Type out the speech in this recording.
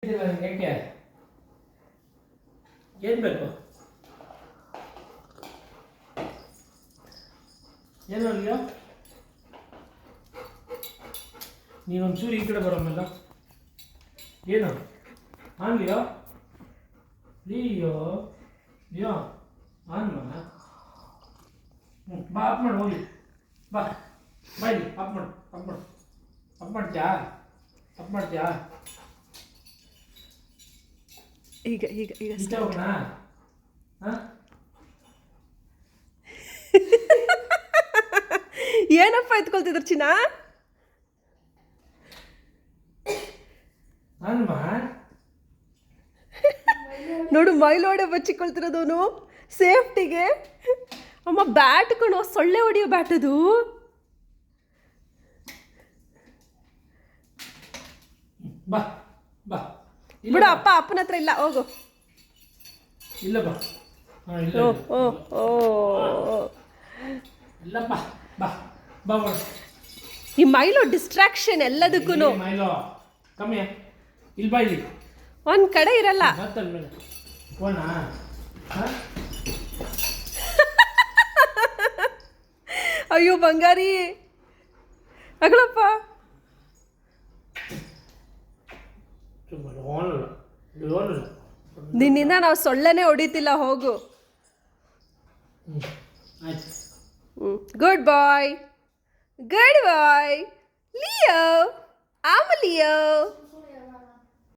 ಯಾಕೆ ಏನು ಬೇಕು ಏನು ಅಲ್ಲಿಯೋ ನೀನೊಂಚೂರು ಈ ಕಡೆ ಬರೋಮಲ್ಲ ಏನು ಆನ್ಲಿಯೋ ಲಿಯೋ ಲಿಯೋ ಆನ್ ಬಾ ಅಪ್ ಮಾಡಿ ಹೋಗಿ ಬಾ ಬಾಯ್ಲಿ ಅಪ್ ಮಾಡು ಅಪ್ ಮಾಡು ಅಪ್ ಮಾಡ್ತೀಯಾ ಅಪ್ ಮಾಡ್ತೀಯಾ ಈಗ ಈಗ ಈಗ ಇಷ್ಟ ಹೋಗೋಣ ಹಾಂ ಏನಪ್ಪ ಎತ್ಕೊಳ್ತಿದ್ರು ಚಿನ್ನ ಅನ್ಮ ನೋಡು ಮೈಲೋಡೆ ಬಚ್ಚಿಕೊಳ್ತಿರೋದವನು ಸೇಫ್ಟಿಗೆ ಅಮ್ಮ ಬ್ಯಾಟ್ ಕಣೋ ಸೊಳ್ಳೆ ಹೊಡಿಯೋ ಬ್ಯಾಟ್ ಅದು ಬಾ ಬಾ ಬಿಡು ಅಪ್ಪ ಅಪ್ಪನ ಹತ್ರ ಇಲ್ಲ ಹೋಗು ಇಲ್ಲ ಬಾ ಹಾಂ ಇಲ್ಲ ಓ ಇಲ್ಲ. ಓ ಓ ಇಲ್ಲ ಬಾ ಬಾ ಬಾ ಬಾ ಈ ಮೈಲೋ ಡಿಸ್ಟ್ರಾಕ್ಷನ್ ಎಲ್ಲದಕ್ಕೂ ಮೈಲೋ ಕಮ್ಮಿ ಇಲ್ಲಿ ಬಾ ಇಲ್ಲಿ ಒಂದ್ ಕಡೆ ಇರಲ್ಲ ಹತ್ತಲ್ ಮೇಲೆ ಹೋಣ ಹಾಂ ಅಯ್ಯೋ ಬಂಗಾರಿ ಅಗಳಪ್ಪ ಸುಮ್ಮನೆ ಹೋನಲ್ಲ ಇದು ಹೋನಲ್ಲ ನಿನ್ನಿಂದ ನಾವು ಸೊಳ್ಳೆನೇ ಹೊಡಿತಿಲ್ಲ ಹೋಗು ಆಯ್ತು ಗುಡ್ ಬಾಯ್ ಲಿಯೋ ಆಮ ಲಿಯೋ